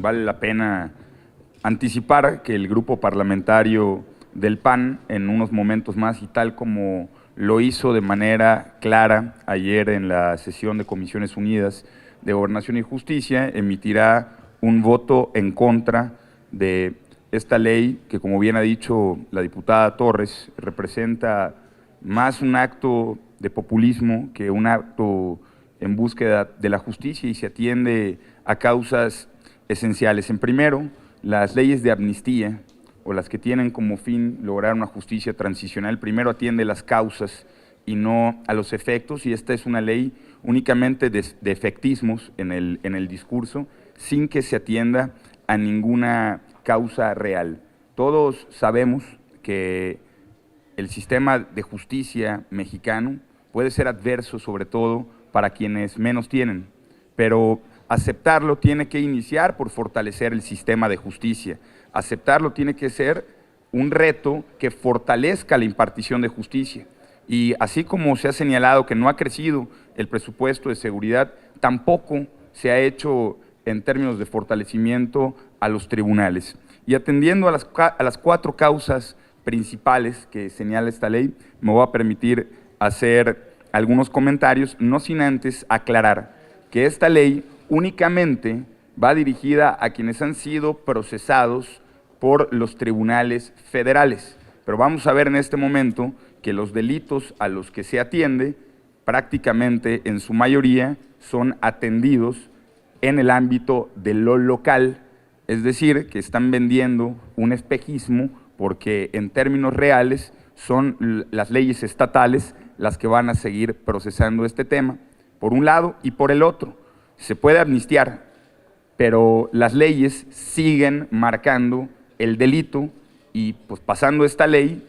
vale la pena anticipar que el grupo parlamentario del PAN, en unos momentos más, y tal como lo hizo de manera clara ayer en la sesión de Comisiones Unidas de Gobernación y Justicia, emitirá un voto en contra de esta ley que, como bien ha dicho la diputada Torres, representa más un acto de populismo que un acto en búsqueda de la justicia y se atiende a causas esenciales. En primero, las leyes de amnistía o las que tienen como fin lograr una justicia transicional, primero atiende las causas y no a los efectos, y esta es una ley únicamente de efectismos en el discurso, sin que se atienda a ninguna causa real. Todos sabemos que el sistema de justicia mexicano puede ser adverso, sobre todo para quienes menos tienen, pero aceptarlo tiene que iniciar por fortalecer el sistema de justicia. Aceptarlo tiene que ser un reto que fortalezca la impartición de justicia. Y así como se ha señalado que no ha crecido el presupuesto de seguridad, tampoco se ha hecho en términos de fortalecimiento a los tribunales. Y atendiendo a las 4 causas principales que señala esta ley, me voy a permitir hacer algunos comentarios, no sin antes aclarar que esta ley únicamente va dirigida a quienes han sido procesados por los tribunales federales. Pero vamos a ver en este momento que los delitos a los que se atiende, prácticamente en su mayoría, son atendidos en el ámbito de lo local, es decir, que están vendiendo un espejismo porque en términos reales son las leyes estatales las que van a seguir procesando este tema, por un lado, y por el otro. Se puede amnistiar, pero las leyes siguen marcando el delito y pues pasando esta ley,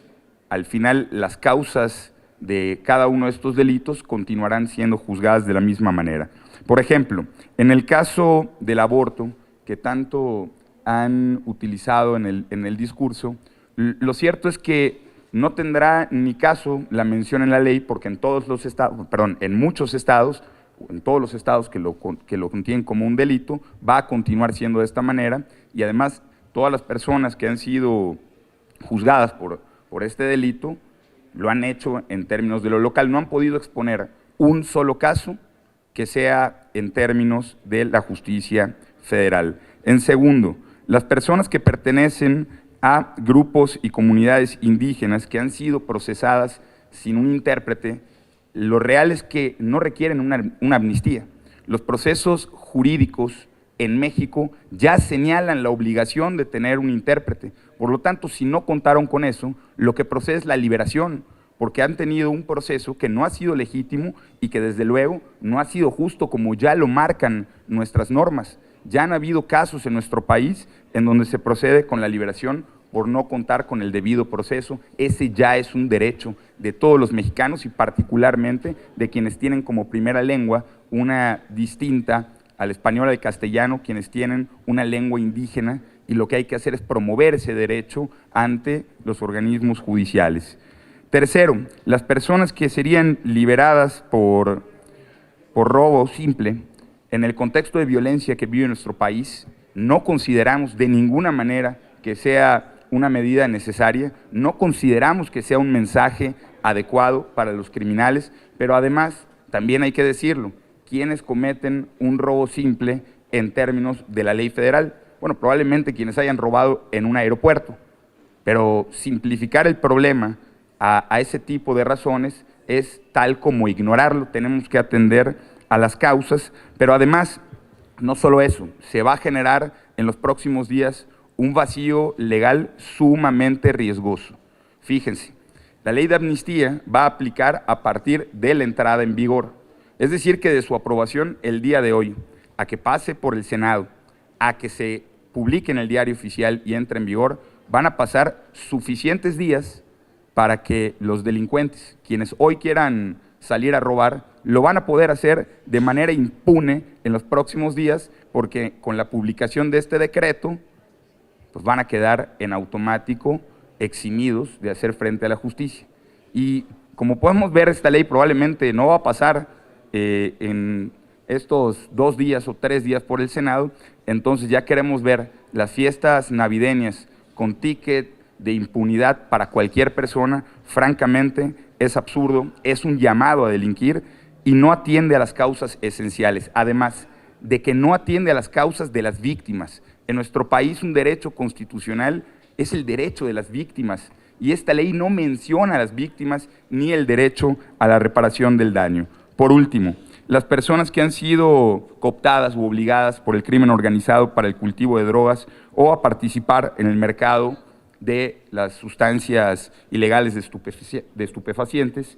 al final las causas de cada uno de estos delitos continuarán siendo juzgadas de la misma manera. Por ejemplo, en el caso del aborto, que tanto han utilizado en el discurso, lo cierto es que no tendrá ni caso la mención en la ley porque en todos los estados, perdón, en muchos estados, en todos los estados que lo contienen como un delito, va a continuar siendo de esta manera y además todas las personas que han sido juzgadas por este delito lo han hecho en términos de lo local, no han podido exponer un solo caso que sea en términos de la justicia federal. En segundo, las personas que pertenecen a grupos y comunidades indígenas que han sido procesadas sin un intérprete, lo real es que no requieren una amnistía. Los procesos jurídicos en México ya señalan la obligación de tener un intérprete. Por lo tanto, si no contaron con eso, lo que procede es la liberación, porque han tenido un proceso que no ha sido legítimo y que desde luego no ha sido justo como ya lo marcan nuestras normas. Ya han habido casos en nuestro país en donde se procede con la liberación por no contar con el debido proceso. Ese ya es un derecho de todos los mexicanos y particularmente de quienes tienen como primera lengua una distinta al español, al castellano, quienes tienen una lengua indígena, y lo que hay que hacer es promover ese derecho ante los organismos judiciales. Tercero, las personas que serían liberadas por robo simple, en el contexto de violencia que vive nuestro país, no consideramos de ninguna manera que sea una medida necesaria, no consideramos que sea un mensaje adecuado para los criminales, pero además, también hay que decirlo, quienes cometen un robo simple en términos de la ley federal, bueno, probablemente quienes hayan robado en un aeropuerto, pero simplificar el problema a ese tipo de razones es tal como ignorarlo. Tenemos que atender a las causas, pero además, no solo eso, se va a generar en los próximos días un vacío legal sumamente riesgoso. Fíjense, la ley de amnistía va a aplicar a partir de la entrada en vigor, es decir, que de su aprobación el día de hoy, a que pase por el Senado, a que se publique en el Diario Oficial y entre en vigor, van a pasar suficientes días para que los delincuentes, quienes hoy quieran salir a robar, lo van a poder hacer de manera impune en los próximos días, porque con la publicación de este decreto, pues van a quedar en automático eximidos de hacer frente a la justicia. Y como podemos ver, esta ley probablemente no va a pasar en estos 2 días o 3 días por el Senado, entonces ya queremos ver las fiestas navideñas con ticket de impunidad para cualquier persona. Francamente es absurdo, es un llamado a delinquir y no atiende a las causas esenciales, además de que no atiende a las causas de las víctimas. En nuestro país un derecho constitucional es el derecho de las víctimas y esta ley no menciona a las víctimas ni el derecho a la reparación del daño. Por último, las personas que han sido cooptadas u obligadas por el crimen organizado para el cultivo de drogas o a participar en el mercado de las sustancias ilegales de estupefacientes,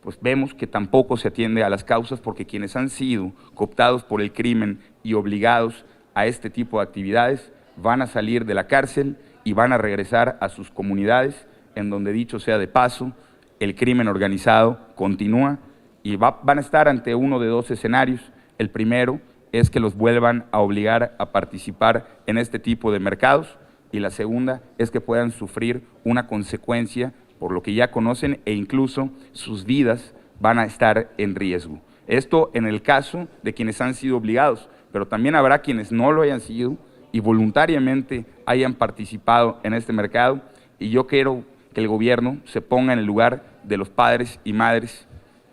pues vemos que tampoco se atiende a las causas, porque quienes han sido cooptados por el crimen y obligados a este tipo de actividades van a salir de la cárcel y van a regresar a sus comunidades, en donde, dicho sea de paso, el crimen organizado continúa y van a estar ante uno de 2 escenarios. El primero es que los vuelvan a obligar a participar en este tipo de mercados, y la segunda es que puedan sufrir una consecuencia por lo que ya conocen, e incluso sus vidas van a estar en riesgo. Esto en el caso de quienes han sido obligados, pero también habrá quienes no lo hayan sido y voluntariamente hayan participado en este mercado, y yo quiero que el gobierno se ponga en el lugar de los padres y madres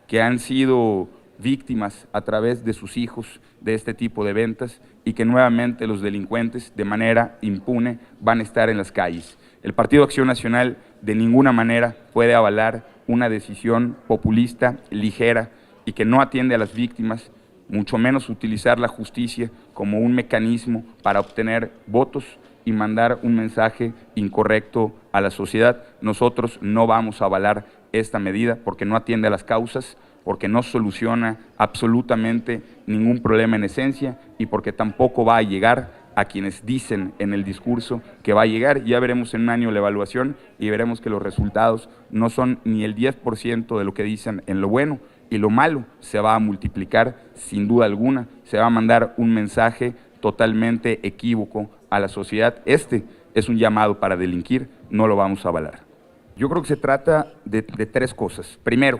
que han sido víctimas a través de sus hijos de este tipo de ventas, y que nuevamente los delincuentes de manera impune van a estar en las calles. El Partido Acción Nacional de ninguna manera puede avalar una decisión populista, ligera y que no atiende a las víctimas, mucho menos utilizar la justicia como un mecanismo para obtener votos y mandar un mensaje incorrecto a la sociedad. Nosotros no vamos a avalar esta medida porque no atiende a las causas, porque no soluciona absolutamente ningún problema en esencia y porque tampoco va a llegar a quienes dicen en el discurso que va a llegar. Ya veremos en un año la evaluación y veremos que los resultados no son ni el 10% de lo que dicen en lo bueno, y lo malo se va a multiplicar sin duda alguna. Se va a mandar un mensaje totalmente equívoco a la sociedad. Este es un llamado para delinquir, no lo vamos a avalar. Yo creo que se trata de 3 cosas. Primero,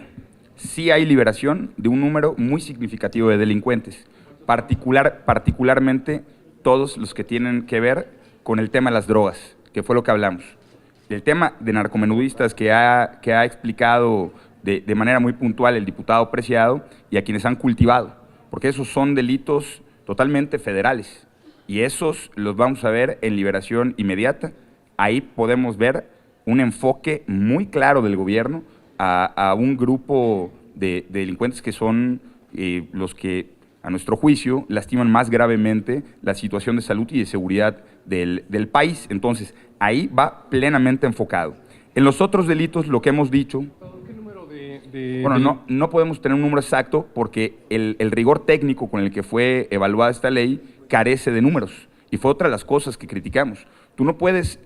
sí hay liberación de un número muy significativo de delincuentes, particularmente todos los que tienen que ver con el tema de las drogas, que fue lo que hablamos. El tema de narcomenudistas que ha explicado de manera muy puntual el diputado Preciado, y a quienes han cultivado, porque esos son delitos totalmente federales y esos los vamos a ver en liberación inmediata. Ahí podemos ver un enfoque muy claro del gobierno a un grupo de delincuentes que son los que, a nuestro juicio, lastiman más gravemente la situación de salud y de seguridad del país. Entonces, ahí va plenamente enfocado. En los otros delitos, lo que hemos dicho... ¿Qué número Bueno, no podemos tener un número exacto porque el rigor técnico con el que fue evaluada esta ley carece de números, y fue otra de las cosas que criticamos. Tú no puedes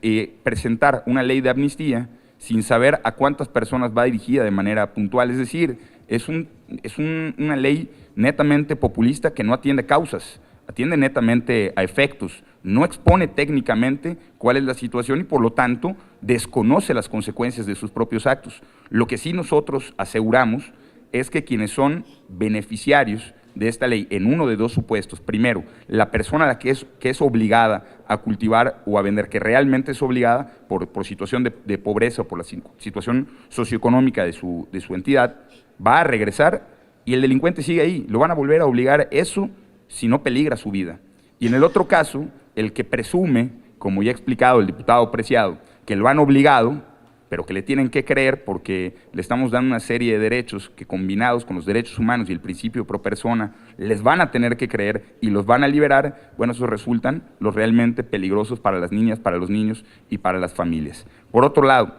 presentar una ley de amnistía sin saber a cuántas personas va dirigida de manera puntual. Es decir, es una ley netamente populista que no atiende causas, atiende netamente a efectos, no expone técnicamente cuál es la situación y por lo tanto desconoce las consecuencias de sus propios actos. Lo que sí nosotros aseguramos es que quienes son beneficiarios de esta ley en uno de 2 supuestos: primero, la persona a la que es obligada a cultivar o a vender, que realmente es obligada por situación de pobreza o por la situación socioeconómica de su entidad, va a regresar y el delincuente sigue ahí, lo van a volver a obligar, eso si no peligra su vida. Y en el otro caso, el que presume, como ya ha explicado el diputado Preciado, que lo han obligado, pero que le tienen que creer porque le estamos dando una serie de derechos que, combinados con los derechos humanos y el principio pro persona, les van a tener que creer y los van a liberar. Bueno, esos resultan los realmente peligrosos para las niñas, para los niños y para las familias. Por otro lado,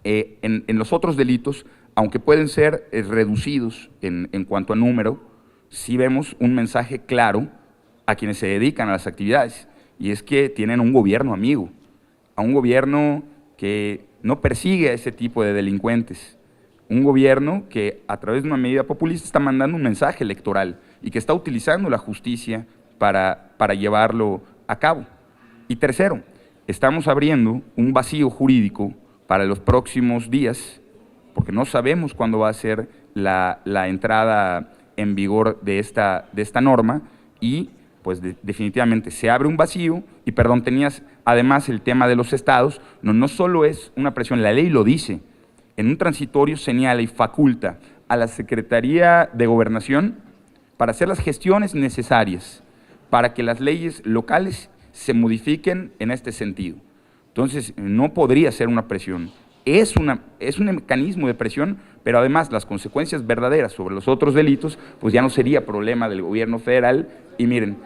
en los otros delitos, aunque pueden ser reducidos en cuanto a número, sí vemos un mensaje claro a quienes se dedican a las actividades, y es que tienen un gobierno amigo, a un gobierno que no persigue a ese tipo de delincuentes, un gobierno que a través de una medida populista está mandando un mensaje electoral y que está utilizando la justicia para llevarlo a cabo. Y tercero, estamos abriendo un vacío jurídico para los próximos días, porque no sabemos cuándo va a ser la entrada en vigor de esta norma y pues definitivamente se abre un vacío y, perdón, tenías además el tema de los estados, no solo es una presión, la ley lo dice, en un transitorio señala y faculta a la Secretaría de Gobernación para hacer las gestiones necesarias para que las leyes locales se modifiquen en este sentido. Entonces, no podría ser una presión. Es un mecanismo de presión, pero además las consecuencias verdaderas sobre los otros delitos, pues ya no sería problema del gobierno federal. Y miren,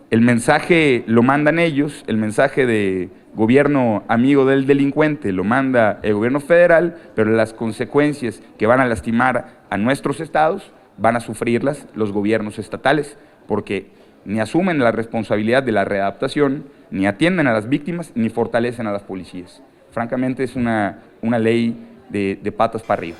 el mensaje lo mandan ellos, el mensaje de gobierno amigo del delincuente lo manda el gobierno federal, pero las consecuencias que van a lastimar a nuestros estados van a sufrirlas los gobiernos estatales, porque ni asumen la responsabilidad de la readaptación, ni atienden a las víctimas, ni fortalecen a las policías. Francamente es una ley de patas para arriba.